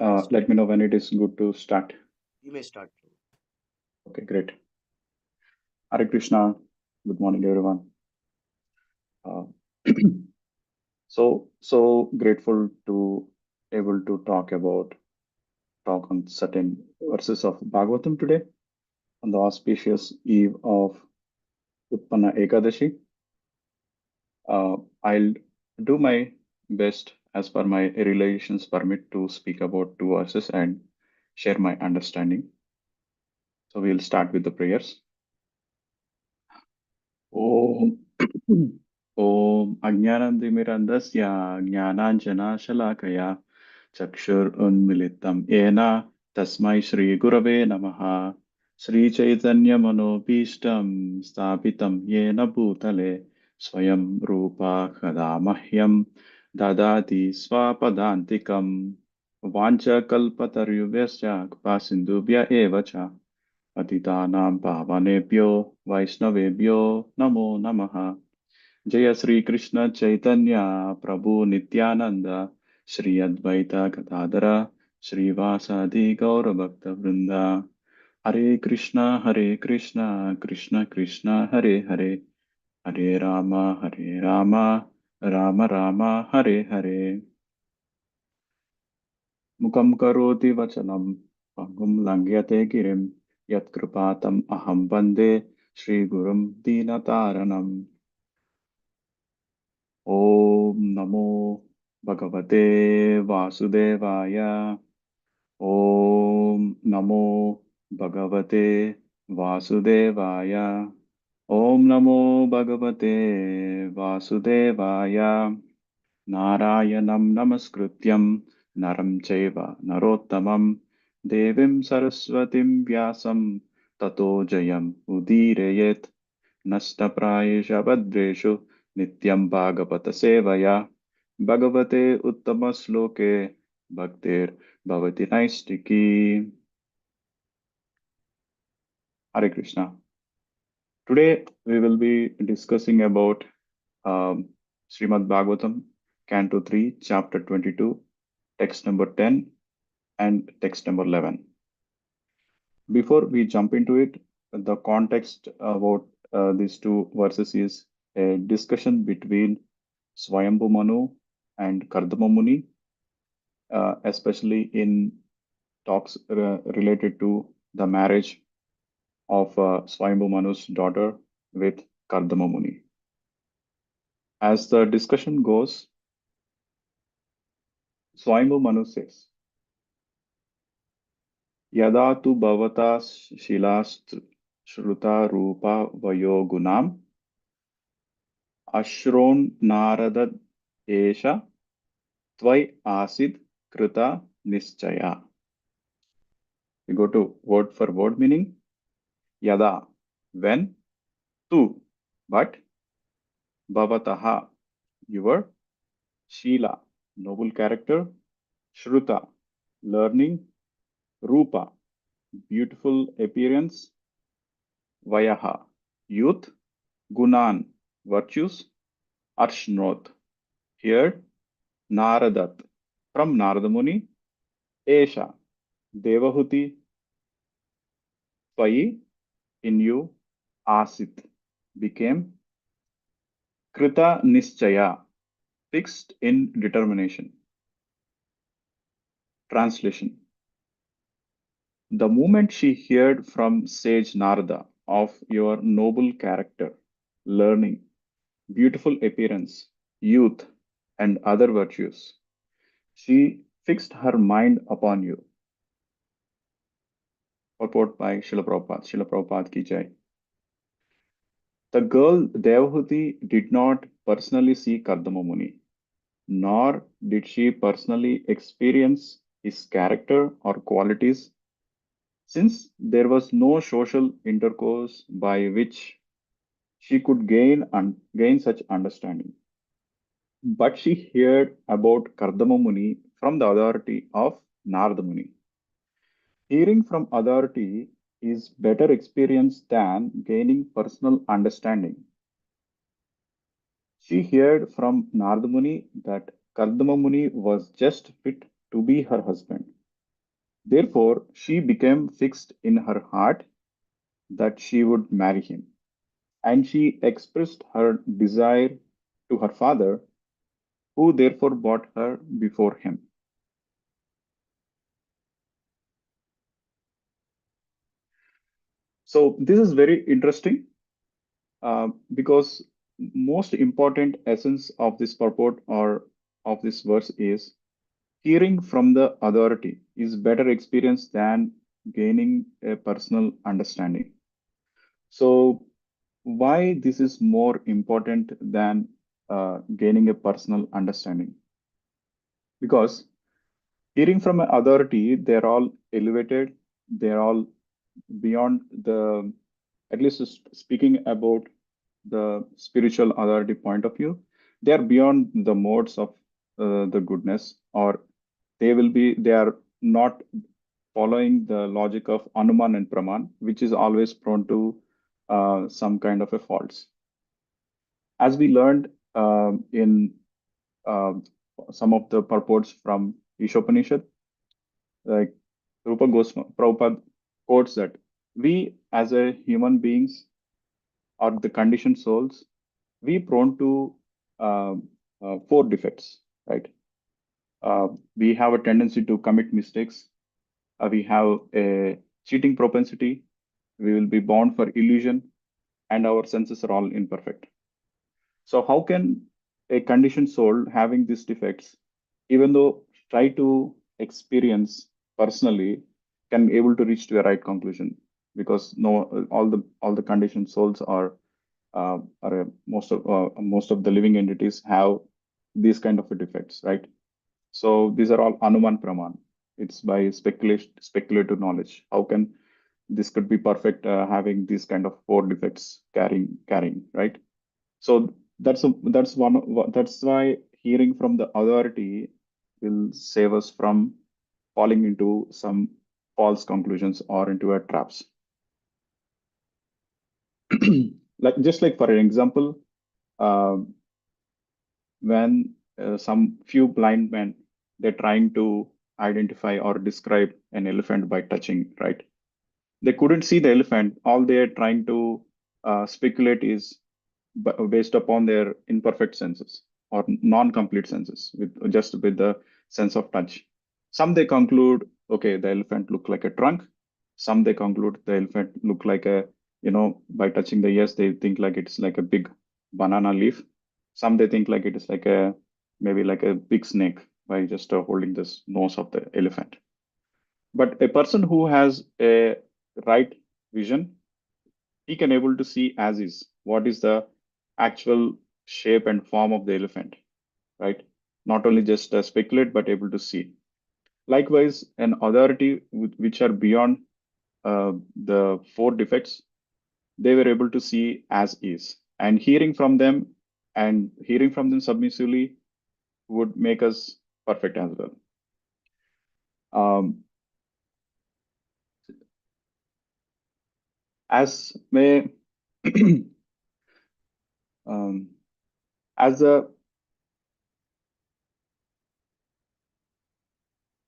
You can start. Let me know when it is good to start. You may start. Okay, great. Hare Krishna. Good morning, everyone. Uh, so grateful to able to talk on certain verses of Bhagavatam today on the auspicious eve of Utpanna Ekadashi. I'll do my best as per my relations permit to speak about two verses and share my understanding. So we'll start with the prayers. ॐ ॐ अज्ञानतिमिरन्धस्य ज्ञानाञ्जनशलाकया चक्षुरुन्मिलितं येन तस्मै श्रीगुरवे नमः श्रीचैतन्यमनोभीष्टं स्थापितं येन भूतले स्वयं रूपा कदा मह्यं ददाति स्वपदान्तिकं वाञ्छकल्पतरुभ्यश्च कृपासिन्धुभ्य एव च पतितानां पावनेभ्यो वैष्णवेभ्यो नमो नमः जय श्री कृष्ण चैतन्य प्रभु नित्यानंद श्री अद्वैत गदाधर श्रीवासादि गौरभक्त वृंद हरे कृष्ण कृष्ण कृष्ण हरे हरे हरे राम राम राम हरे हरे मुखं करोति वचनं पङ्गुं लङ्घयते गिरिं यत्कृपातम् अहं वन्दे श्रीगुरुं दीनतारणम् ॐ नमो भगवते वासुदेवाय ॐ नमो भगवते वासुदेवाय ॐ नमो भगवते वासुदेवाय नारायणं नमस्कृत्यं नरं चैव नरोत्तमं देवीं सरस्वतीं व्यासं ततो जयम् उदीरयेत् नष्टप्रायेषु भद्रेषु नित्यं भागवत सेवया भगवते उत्तमश्लोके भक्तिर्भवति नैष्टिकी Hare Krishna. Today we will be discussing about Srimad Bhagavatam, Canto 3, Chapter 22, text number 10 and text number 11. Before we jump into it, the context about these two verses is a discussion between Swayambhu Manu and Kardama Muni, especially in talks related to the marriage of Swayambhu Manu's daughter with Kardama Muni. As the discussion goes, Swayambhu Manu says, Yada tu bhavata shilast shruta rupa vayo gunam ashron naradad esha tvai asid krita nischaya. We go to word for word meaning. Yada, when, tu, but, bhavataha, your, shila, noble character, shruta, learning, rupa, beautiful appearance, vayaha, youth, gunan, virtues, arshnot, here, naradat, from Narada Muni, esha, devahuti, tvai, in you, asit, became, krita nischaya, fixed in determination. Translation. The moment she heard from sage Narada of your noble character, learning, beautiful appearance, youth, and other virtues, she fixed her mind upon you. Purport by Srila Prabhupada. Srila Prabhupada ki jai. The girl Devahuti did not personally see Kardama Muni, nor did she personally experience his character or qualities, since there was no social intercourse by which she could gain such understanding. But she heard about Kardama Muni from the authority of Narada Muni. Hearing from authority is better experience than gaining personal understanding. She heard from Narada Muni that Kardama Muni was just fit to be her husband. Therefore, she became fixed in her heart that she would marry him. And she expressed her desire to her father, who therefore brought her before him. So, this is very interesting because most important essence of this purport or of this verse is hearing from the authority is better experience than gaining a personal understanding. So, why this is more important than gaining a personal understanding? Because hearing from an authority, they're all elevated, they're all beyond the, at least speaking about the spiritual authority point of view, they are beyond the modes of the goodness, or they are not following the logic of Anuman and Praman, which is always prone to some kind of a faults. As we learned in uh, some of the purports from Ishopanishad, like Prabhupada quotes that we as a human beings or the conditioned souls, we prone to four defects, right? We have a tendency to commit mistakes. We have a cheating propensity. We will be bound for illusion, and our senses are all imperfect. So, how can a conditioned soul having these defects, even though try to experience personally, can be able to reach to a right conclusion? Because no, all the conditioned souls most of the living entities have these kind of defects, right? So these are all Anuman Praman. It's by speculative knowledge. How can this could be perfect having these kind of four defects carrying, right? So that's why hearing from the authority will save us from falling into some false conclusions or into a traps. Like just like for an example, uh, when some few blind men they're trying to identify or describe an elephant by touching, right? They couldn't see the elephant. All they're trying to speculate is based upon their imperfect senses or non-complete senses with the sense of touch. Some they conclude, okay, the elephant look like a trunk. Some they conclude the elephant look like a, by touching the ears, they think like it's like a big banana leaf. Some they think like it is like a maybe like a big snake by just holding this nose of the elephant. But a person who has a right vision, he can able to see as is what is the actual shape and form of the elephant, right? Not only just speculate but able to see. Likewise, an authority which are beyond the four defects, they were able to see as is, and hearing from them submissively would make us perfect as well. um, as may um, as a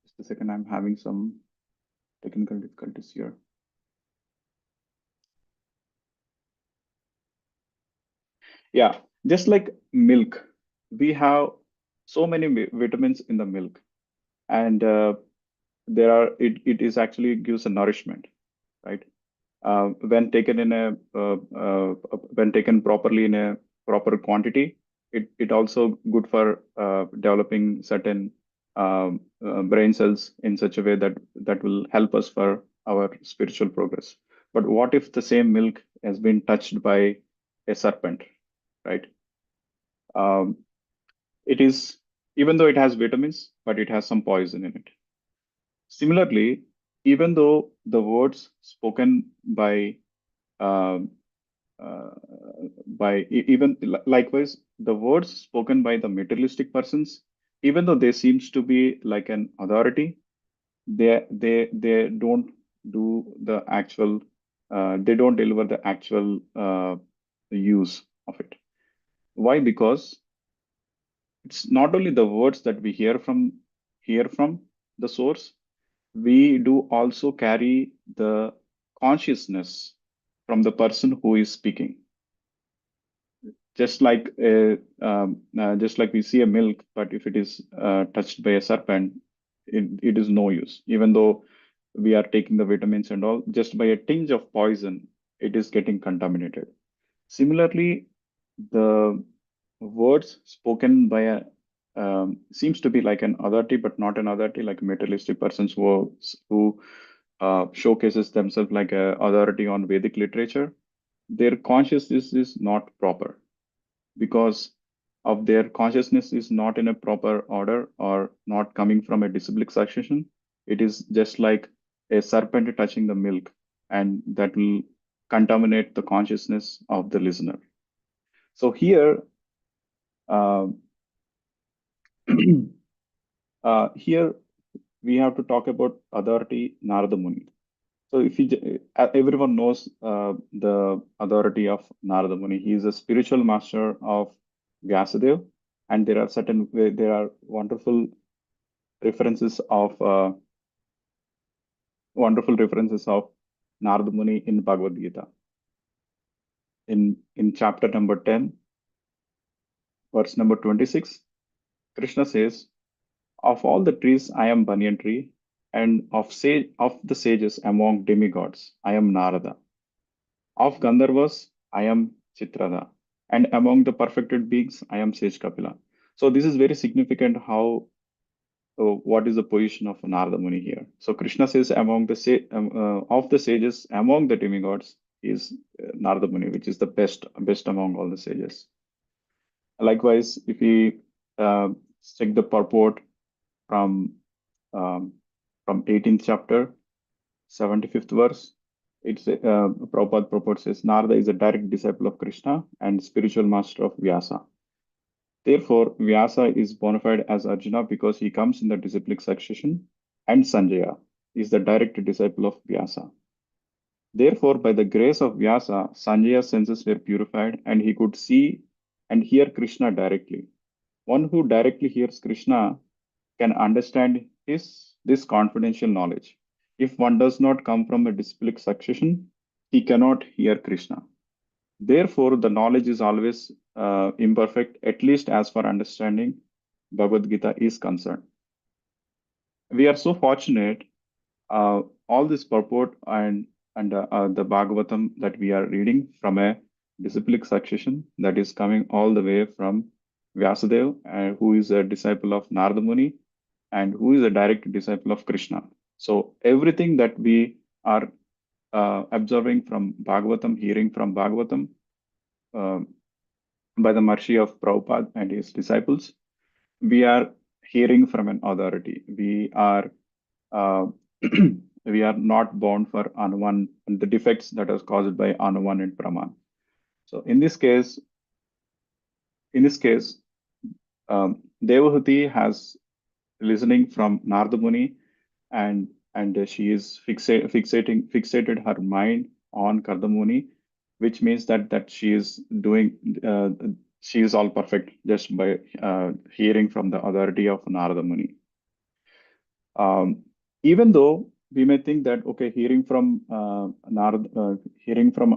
just a second, I'm having some technical difficulties here. Yeah, just like milk, we have so many vitamins in the milk, and it is actually gives a nourishment, right? When taken when taken properly in a proper quantity, it also good for developing certain brain cells in such a way that will help us for our spiritual progress. But what if the same milk has been touched by a serpent, right? Um, it is, even though it has vitamins, but it has some poison in it. Similarly, even though the words spoken um, uh, even likewise the words spoken by the materialistic persons, even though they seems to be like an authority, they don't do the actual they don't deliver the actual use of it. Why? Because it's not only the words that we hear from the source, we do also carry the consciousness from the person who is speaking. Just like we see a milk, but if it is touched by a serpent, it is no use. Even though we are taking the vitamins and all, just by a tinge of poison, it is getting contaminated. Similarly, the words spoken by a seems to be like an authority, but not an authority, like materialistic persons who showcases themselves like a authority on Vedic literature. Their consciousness is not proper because of their consciousness is not in a proper order or not coming from a disciplic succession. It is just like a serpent touching the milk, and that will contaminate the consciousness of the listener. So here, uh, here we have to talk about authority Narada Muni. So if everyone knows the authority of Narada Muni, he is a spiritual master of Vyasadeva, and there are references of wonderful references of Narada Muni in Bhagavad Gita. In chapter number 10, verse number 26, Krishna says, "Of all the trees, I am banyan tree, and of the sages among demigods, I am Narada. Of Gandharvas, I am Chitrada, and among the perfected beings, I am Sage Kapila." So this is very significant how what is the position of Narada Muni here. So Krishna says of the sages among the demigods is Narada Muni, which is the best among all the sages. Likewise, if we uh, check the purport from um, 18th chapter, 75th verse, it's Prabhupada purport says Narada is a direct disciple of Krishna and spiritual master of Vyasa. Therefore, Vyasa is bona fide as Arjuna because he comes in the disciplic succession, and Sanjaya is the direct disciple of Vyasa. Therefore, by the grace of Vyasa, Sanjaya's senses were purified and he could see and hear Krishna directly. One who directly hears Krishna can understand this confidential knowledge. If one does not come from a disciplic succession, he cannot hear Krishna. Therefore, the knowledge is always imperfect, at least as far understanding Bhagavad Gita is concerned. We are so fortunate, all this purport and the Bhagavatam that we are reading from a disciplic succession that is coming all the way from Vyasadeva, who is a disciple of Narada Muni and who is a direct disciple of Krishna. So everything that we are observing from Bhagavatam, hearing from Bhagavatam, uh, by the mercy of Prabhupada and his disciples, we are hearing from an authority. Uh, we are not born for Anuman and the defects that are caused by Anuman and Praman. So in this case, Devahuti has listening from Narada Muni, and she is fixated her mind on Kardamuni, which means that she is all perfect just by hearing from the authority of Narada Muni. Even though we may think that okay, hearing from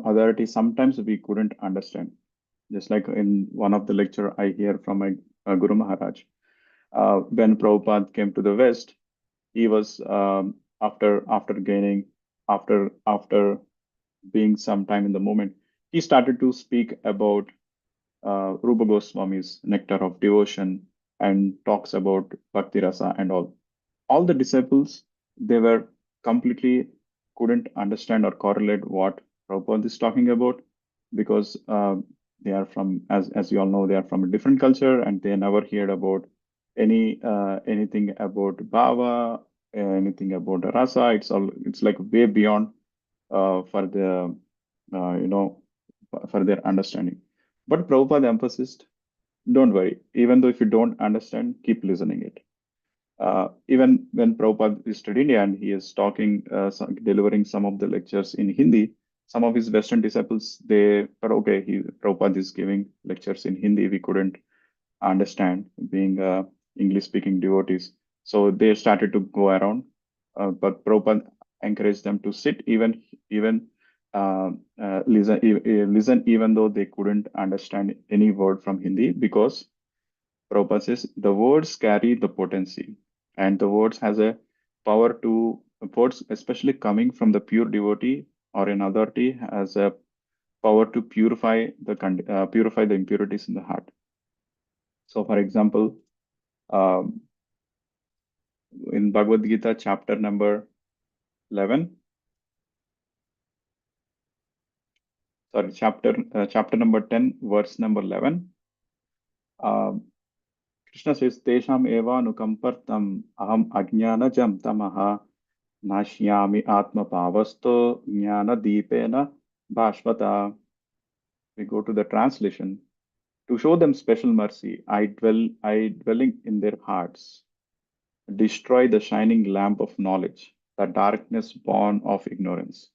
authority, sometimes we couldn't understand. Just like in one of the lecture I hear from my Guru Maharaj, when Prabhupada came to the West, he was after being some time in the moment, he started to speak about Rupa Goswami's nectar of devotion and talks about Bhakti Rasa and all. All the disciples, they were completely couldn't understand or correlate what Prabhupada is talking about because they are from, as you all know, they are from a different culture and they never heard about anything about Bhava, anything about Rasa. It's like way beyond for the you know for their understanding. But Prabhupada emphasized, don't worry, even though if you don't understand, keep listening it. Even when Prabhupada visited India and he is delivering some of the lectures in Hindi, some of his Western disciples, but okay, Prabhupada is giving lectures in Hindi, we couldn't understand being English speaking devotees. So they started to go around but Prabhupada encouraged them to sit, even listen, even though they couldn't understand any word from Hindi, because Prabhupada says the words carry the potency, and the words has a power to words, especially coming from the pure devotee or an authority, has a power to purify the impurities in the heart. So, for example, um, in Bhagavad Gita, chapter number 11, sorry, chapter number 10, verse number 11, um, Krishna says, "Tesham eva nukampartam aham ajnanajam tamaha nashyami atma pavasto jnana deepena bhashvata." We go to the translation. To show them special mercy, I dwelling in their hearts, destroy the shining lamp of knowledge, the darkness born of ignorance.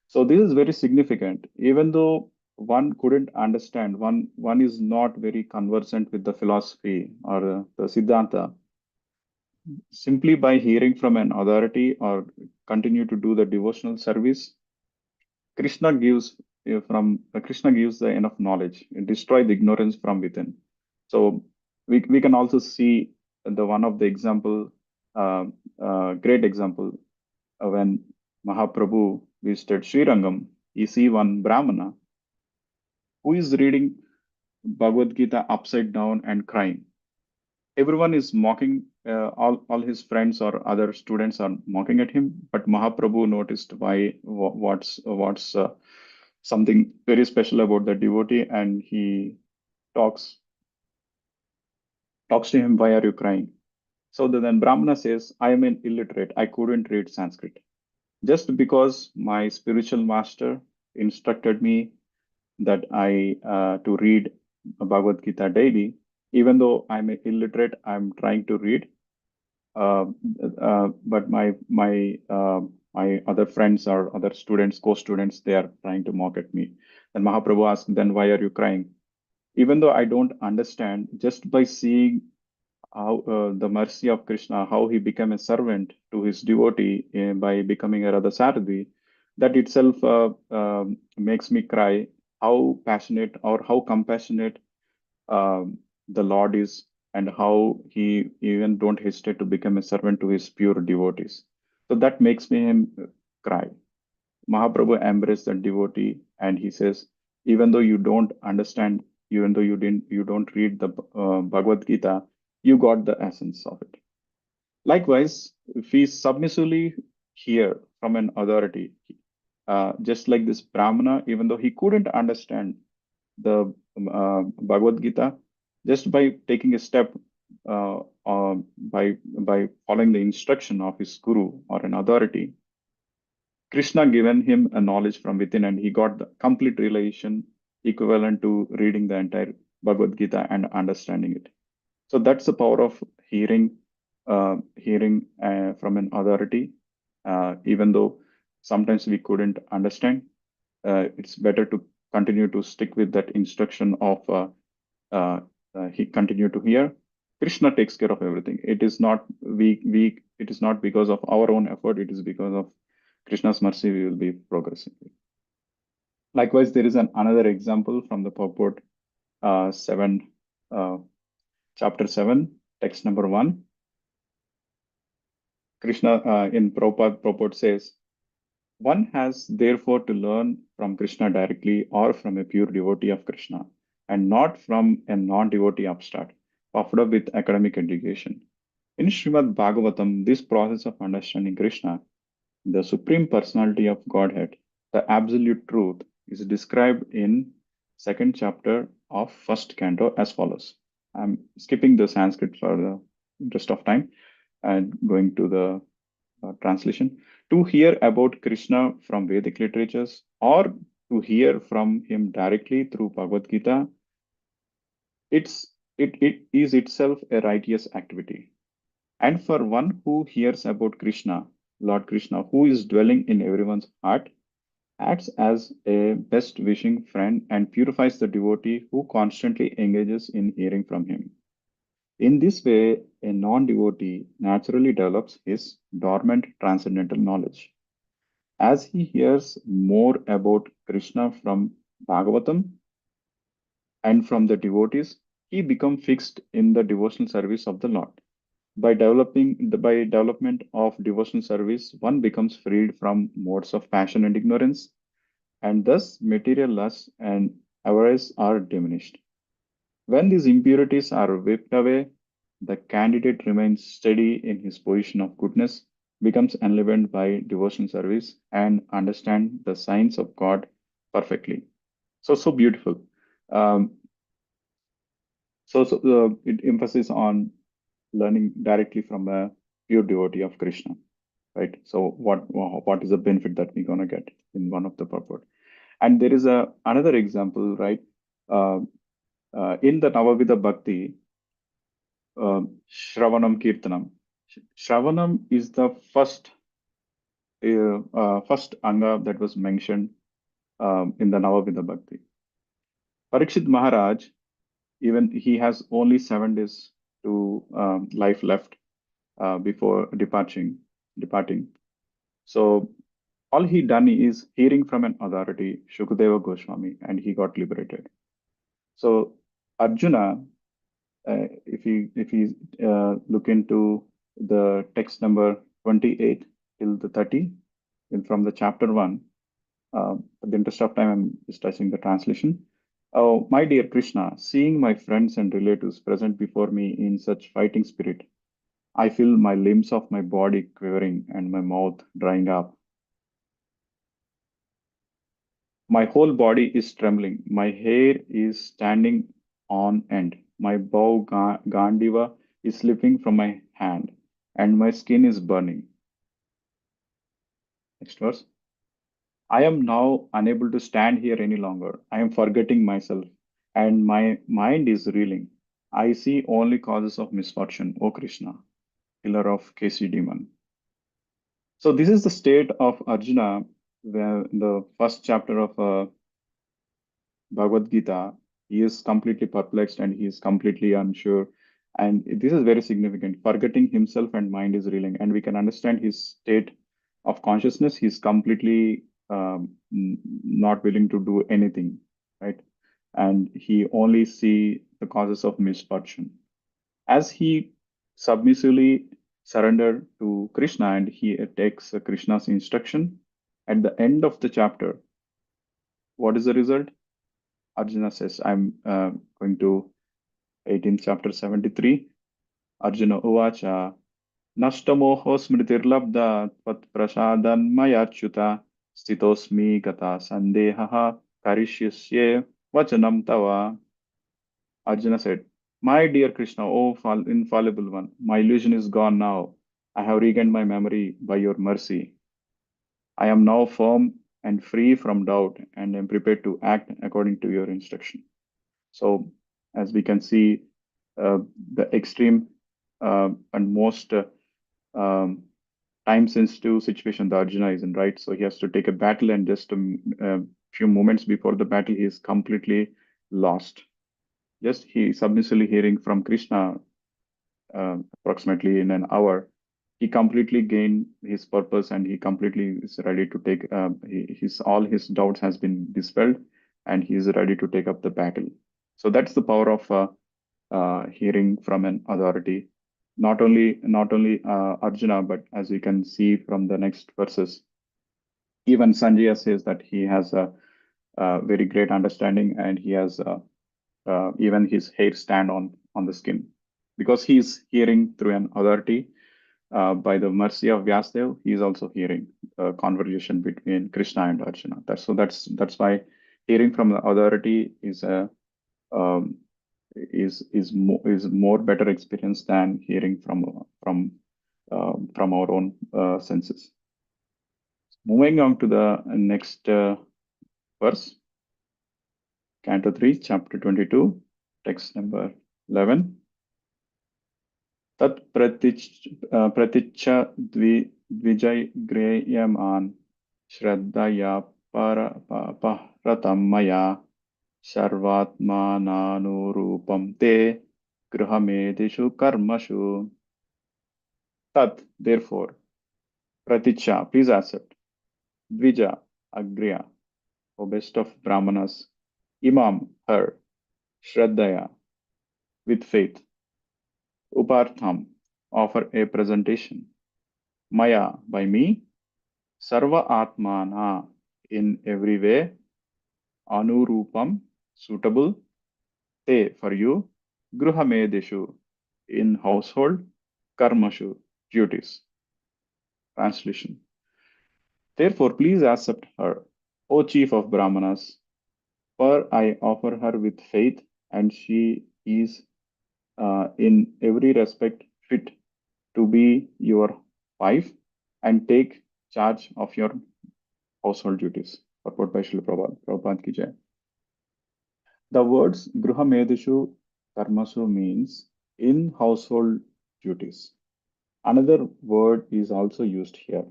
So this is very significant. Even though one couldn't understand, one is not very conversant with the philosophy or the Siddhanta, simply by hearing from an authority or continue to do the devotional service, Krishna gives Krishna gives the enough knowledge and destroy the ignorance from within. So we can also see the one of the example, uh, great example, when Mahaprabhu visited Srirangam. He see one Brahmana who is reading Bhagavad Gita upside down and crying. Everyone is mocking, all his friends or other students are mocking at him, but Mahaprabhu noticed what's something very special about the devotee, and he talks talks to him, "Why are you crying?" So then Brahmana says, "I am an illiterate, I couldn't read Sanskrit. Just because my spiritual master instructed me that I to read Bhagavad Gita daily, even though I'm illiterate, I'm trying to read. Uh, but my other friends or other students, co-students, they are trying to mock at me." And Mahaprabhu asked, "Then why are you crying?" Even though I don't understand, just by seeing how the mercy of Krishna, how he became a servant to his devotee by becoming a Radha Sarathi, that itself makes me cry. How passionate or how compassionate the Lord is, and how he even don't hesitate to become a servant to his pure devotees. So that makes me him cry. Mahaprabhu embraced the devotee, and he says, even though you don't understand, even though you don't read the Bhagavad Gita, you got the essence of it. Likewise, if we submissively hear from an authority, just like this Brahmana, even though he couldn't understand the Bhagavad Gita, just by taking a step, by following the instruction of his guru or an authority, Krishna given him a knowledge from within, and he got the complete realization equivalent to reading the entire Bhagavad Gita and understanding it. So that's the power of hearing from an authority. Even though sometimes we couldn't understand, it's better to continue to stick with that instruction of uh, he continue to hear. Krishna takes care of everything. It is not we. It is not because of our own effort. It is because of Krishna's mercy we will be progressing. Likewise, there is another example from the purport 7, chapter 7, text number 1. Krishna in Prabhupada purport says, "One has therefore to learn from Krishna directly or from a pure devotee of Krishna, and not from a non-devotee upstart, puffed up with academic education. In Srimad Bhagavatam, this process of understanding Krishna, the Supreme Personality of Godhead, the Absolute Truth, is described in second chapter of first canto as follows." I'm skipping the Sanskrit for the interest of time and going to the translation. To hear about Krishna from Vedic literatures or to hear from him directly through Bhagavad Gita, it is itself a righteous activity. And for one who hears about Krishna, Lord Krishna, who is dwelling in everyone's heart, acts as a best wishing friend and purifies the devotee who constantly engages in hearing from him. In this way, a non devotee naturally develops his dormant transcendental knowledge. As he hears more about Krishna from Bhagavatam and from the devotees, he becomes fixed in the devotional service of the Lord. By development of devotional service, one becomes freed from modes of passion and ignorance, and thus material lust and avarice are diminished. When these impurities are wiped away, the candidate remains steady in his position of goodness, becomes enlivened by devotional service, and understand the signs of God perfectly. So beautiful. Um, it emphasizes on learning directly from a pure devotee of Krishna, right? So what is the benefit that we're gonna get in one of the purport? And there is a another example, right? Uh, in the Navavidha Bhakti, Shravanam Kirtanam. Shravanam is the first anga that was mentioned in the Navavidha Bhakti. Parikshit Maharaj, even he has only 7 days to life left before departing. So all he done is hearing from an authority, Shukadeva Goswami, and he got liberated. So Arjuna, if you look into the text number 28 till the 30, and from the chapter 1, for the interest of time, I'm just touching the translation. Oh, my dear Krishna, seeing my friends and relatives present before me in such fighting spirit, I feel my limbs of my body quivering and my mouth drying up. My whole body is trembling. My hair is standing on end. My Gandiva is slipping from my hand, and my skin is burning. Next verse. I am now unable to stand here any longer. I am forgetting myself, and my mind is reeling. I see only causes of misfortune, O Krishna, killer of Kesi demon. So this is the state of Arjuna, where in the first chapter of Bhagavad Gita, he is completely perplexed and he is completely unsure. And this is very significant. Forgetting himself and mind is reeling. And we can understand his state of consciousness. He's completely not willing to do anything, right? And he only see the causes of misfortune. As he submissively surrendered to Krishna and he takes Krishna's instruction, at the end of the chapter, what is the result? Arjuna says, I'm going to 18th chapter 73. Arjuna Uvacha Nashtamoho smritirlabda tat prasadan mayachyuta stitosmi gata sandehaha karishyasye vachanam tava. Arjuna said, my dear Krishna, O infallible one, my illusion is gone now. I have regained my memory by your mercy. I am now firm and free from doubt and am prepared to act according to your instruction. So, as we can see, the extreme and most time sensitive situation the Arjuna is in, right? So, he has to take a battle, and just a few moments before the battle, he is completely lost. Just he submissively hearing from Krishna approximately in an hour, he completely gained his purpose and he completely is ready to take his all his doubts has been dispelled and he is ready to take up the battle. So that's the power of hearing from an authority. Not only Arjuna, but as we can see from the next verses, even Sanjaya says that he has a very great understanding and he has even his hair stand on the skin because he's hearing through an authority. By the mercy of Vyasdev, he is also hearing a conversation between Krishna and Arjuna. That's why hearing from the authority um, is more better experience than hearing from our own senses. Moving on to the next verse, Canto 3, Chapter 22, text number 11. Tat praticha dvijay Shraddaya paratam maya sarvatmananurupam te Gruhamedishu karmashu. Tat, therefore. Praticha, please accept. Dvija, Agriya, O best of Brahmanas. Imam, her. Shraddhaya, with faith. Upartham, offer a presentation. Maya, by me. Sarva Atmana, in every way. Anurupam, suitable. Te, for you. Gruhamedishu, in household. Karmashu, duties. Translation. Therefore, please accept her, O chief of Brahmanas, for I offer her with faith, and she is in every respect fit to be your wife and take charge of your household duties. Purport by Srila Prabhupada. Prabhupada ki jai. The words Gruhamedishu Karmasu means in household duties. Another word is also used here,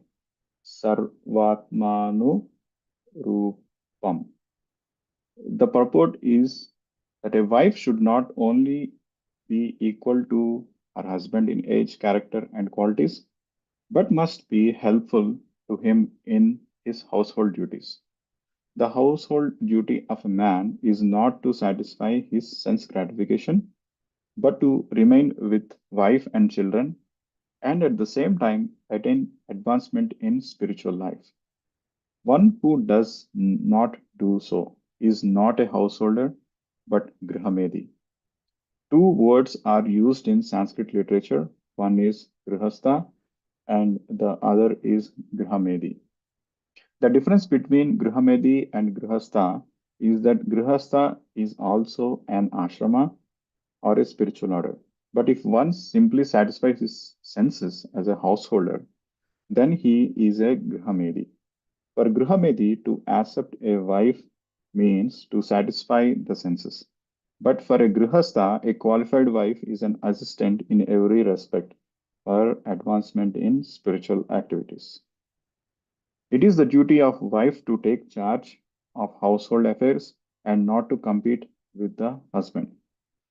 Sarvatmanu Rupam. The purport is that a wife should not only be equal to her husband in age, character, and qualities, but must be helpful to him in his household duties. The household duty of a man is not to satisfy his sense gratification, but to remain with wife and children and at the same time attain advancement in spiritual life. One who does not do so is not a householder, but Grihamedi. Two words are used in Sanskrit literature. One is Grihastha and the other is Grihamedi. The difference between Grihamedi and Grihastha is that Grihastha is also an ashrama or a spiritual order. But if one simply satisfies his senses as a householder, then he is a Grihamedi. For Grihamedi, to accept a wife means to satisfy the senses. But for a Grihastha, a qualified wife is an assistant in every respect for advancement in spiritual activities. It is the duty of wife to take charge of household affairs and not to compete with the husband.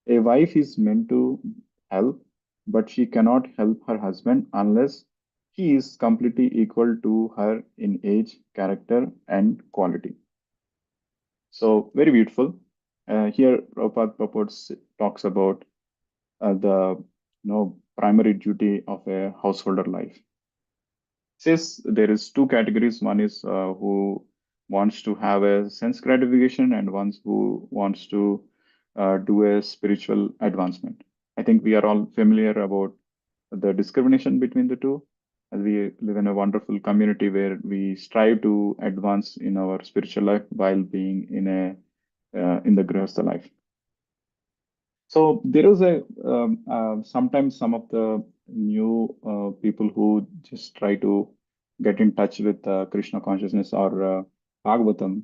A wife is meant to help, but she cannot help her husband unless he is completely equal to her in age, character, and quality. So, very beautiful. Here, Prabhupada purports talks about the primary duty of a householder life. Says there is two categories. One is who wants to have a sense gratification, and one who wants to do a spiritual advancement. I think we are all familiar about the discrimination between the two. As we live in a wonderful community where we strive to advance in our spiritual life while being in the grihastha life. So there is a sometimes some of the new people who just try to get in touch with Krishna consciousness or Bhagavatam.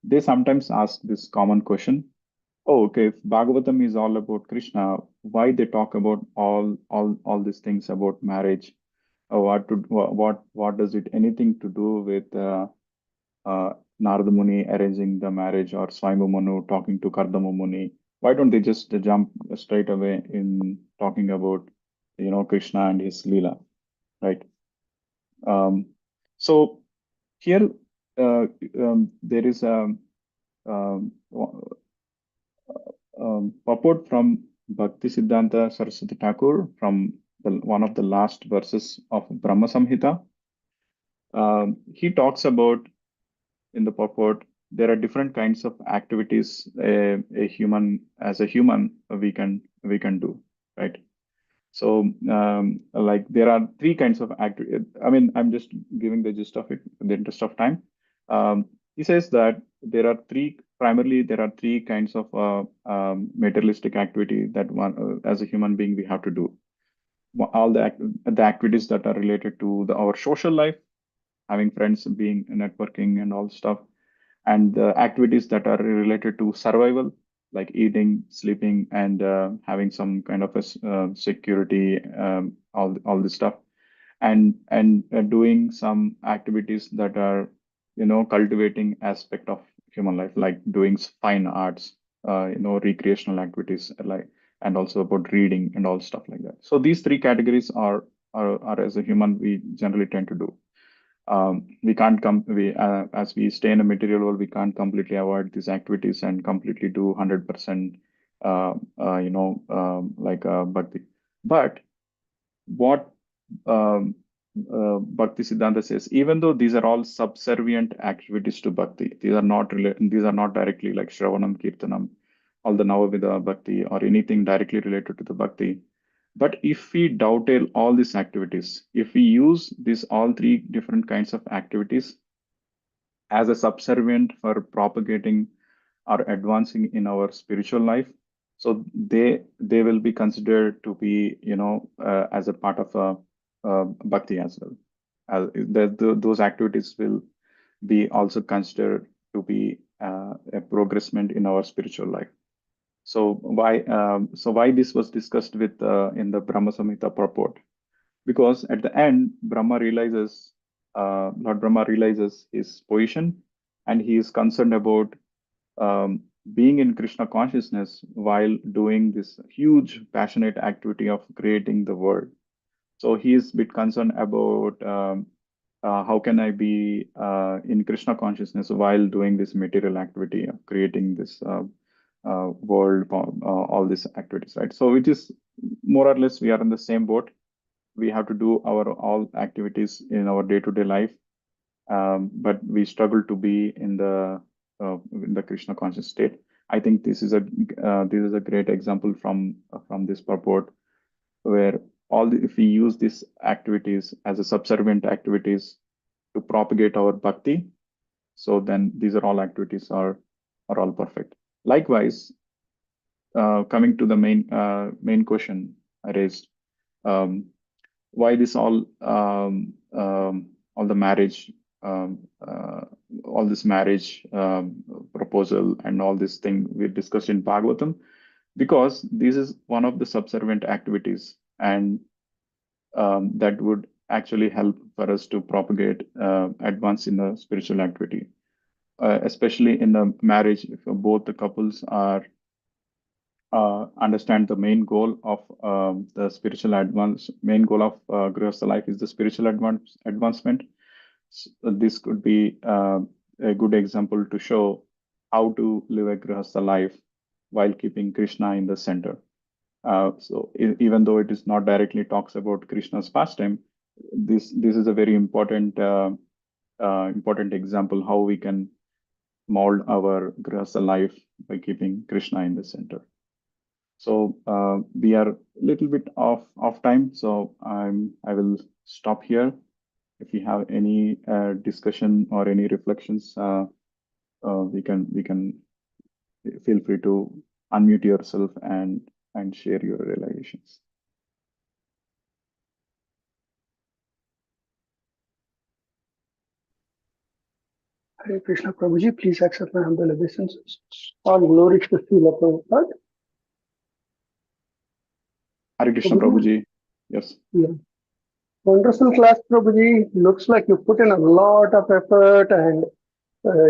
They sometimes ask this common question: oh, okay, if Bhagavatam is all about Krishna, why they talk about all these things about marriage? What does it anything to do with Narada Muni arranging the marriage or Swayambhu Manu talking to Kardama Muni? Why don't they just jump straight away in talking about Krishna and his Leela, right? Um, so here there is a um, purport from Bhakti Siddhanta Saraswati Thakur from one of the last verses of Brahma Samhita. He talks about in the purport there are different kinds of activities a human as a human we can do, right? So like there are three kinds of I mean, I'm just giving the gist of it in the interest of time. He says that primarily there are three kinds of materialistic activity that one as a human being we have to do. All the activities that are related to our social life, having friends, being networking and all stuff, and the activities that are related to survival, like eating, sleeping, and having some kind of security, all this stuff, and doing some activities that are cultivating aspect of human life, like doing fine arts, recreational activities, like and also about reading and all stuff like that. So these three categories are as a human we generally tend to do. We can't come we As we stay in a material world, we can't completely avoid these activities and completely do 100% bhakti. But what Bhakti Siddhanta says, even though these are all subservient activities to Bhakti, these are not directly like Shravanam, Kirtanam, all the Navavidha Bhakti or anything directly related to the Bhakti. But if we dovetail all these activities, if we use these all three different kinds of activities as a subservient for propagating or advancing in our spiritual life, so they will be considered to be as a part of bhakti as well. Those activities will be also considered to be a progressment in our spiritual life. So why this was discussed with in the Brahma Samhita purport? Because at the end, Lord Brahma realizes his position, and he is concerned about um, being in Krishna consciousness while doing this huge passionate activity of creating the world. So he is a bit concerned about how can I be in Krishna consciousness while doing this material activity of creating this world, all these activities, right? So it is more or less we are in the same boat. We have to do our all activities in our day-to-day life, but we struggle to be in the Krishna conscious state. I think this is a great example from this purport, where if we use these activities as a subservient activities to propagate our bhakti, so then these are all activities are all perfect. Likewise, coming to the main question I raised, um, why this all the marriage um, uh, all this marriage proposal and all this thing we discussed in Bhagavatam, because this is one of the subservient activities, and that would actually help for us to propagate advance in the spiritual activity, especially in the marriage. If both the couples are understand the main goal of the spiritual advance main goal of Grihastha life is the spiritual advancement. This could be a good example to show how to live a Grihastha life while keeping Krishna in the center. Even though it is not directly talks about Krishna's pastime, this is a very important example how we can mold our Grihastha life by keeping Krishna in the center. So we are a little bit off time, so I will stop here. If you have any discussion or any reflections, we can feel free to unmute yourself and share your realizations. Hare Krishna Prabhuji, please accept my humble obeisances. All glory to Srila Prabhupada. Hare Krishna Prabhuji. Yes. Yeah. Wonderful class, Prabhuji. Looks like you put in a lot of effort and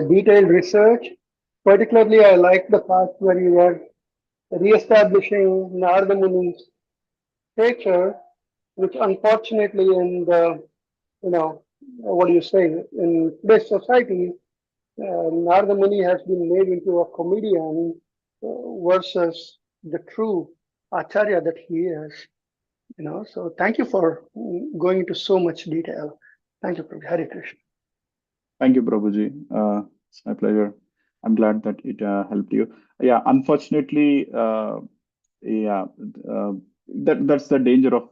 detailed research. Particularly, I like the part where you were re-establishing Narada Muni's stature, which unfortunately in the, what do you say, in today's society, Narada Muni has been made into a comedian versus the true Acharya that he is. So thank you for going into so much detail. Thank you, Prabhu. Hare Krishna. Thank you, Prabhuji. It's my pleasure. I'm glad that it helped you. Yeah, unfortunately, yeah, that's the danger of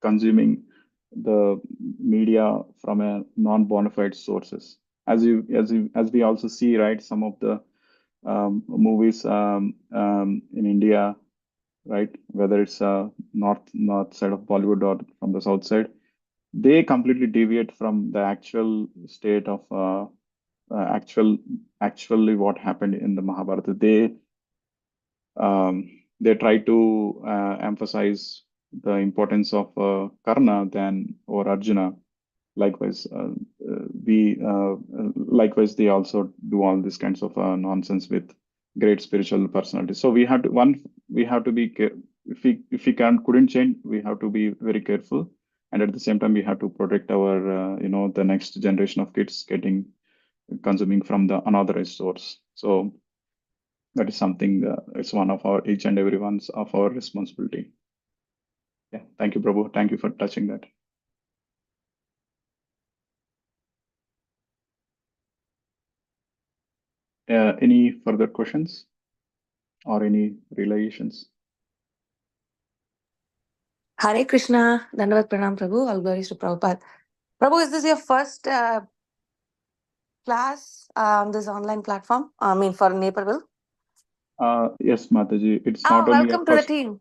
consuming the media from a non-bona fide sources. As we also see, right, some of the movies in India, right, whether it's north side of Bollywood or from the south side, they completely deviate from the actual state of actually what happened in the Mahabharata. They try to emphasize the importance of Karna than or Arjuna. Likewise, we likewise they also do all these kinds of nonsense with great spiritual personality. So we have to be if we couldn't change, we have to be very careful, and at the same time we have to protect our the next generation of kids getting consuming from the unauthorized source. So that is something it's one of our each and everyone's of our responsibility. Yeah, thank you, Prabhu. Thank you for touching that. Any further questions or any realizations? Hare Krishna, Dandavat Pranam Prabhu, all glories to Prabhupada. Prabhu, is this your first class on this online platform? I mean, for Naperville? Yes, Mataji. It's Oh, not only a welcome to the first. team.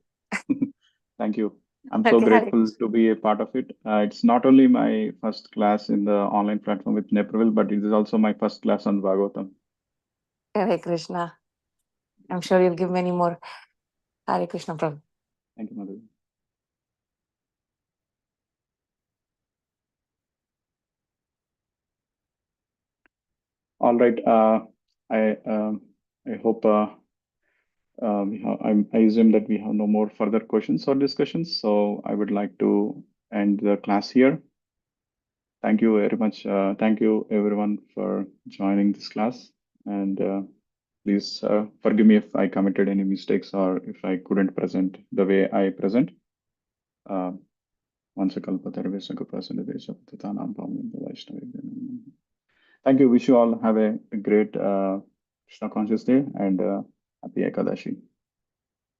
Thank you. I'm so Okay, Hare grateful Krishna. to be a part of it. It's not only my first class in the online platform with Naperville, but it is also my first class on Bhagavatam. Hare Krishna. I'm sure you'll give many more. Hare Krishna, Prabhu. Thank you, Mataji. All right. I I hope I assume that we have no more further questions or discussions. So I would like to end the class here. Thank you very much. Thank you everyone for joining this class. And please forgive me if I committed any mistakes or if I couldn't present the way I present. Thank you. Wish you all have a great Krishna conscious day and happy Ekadashi.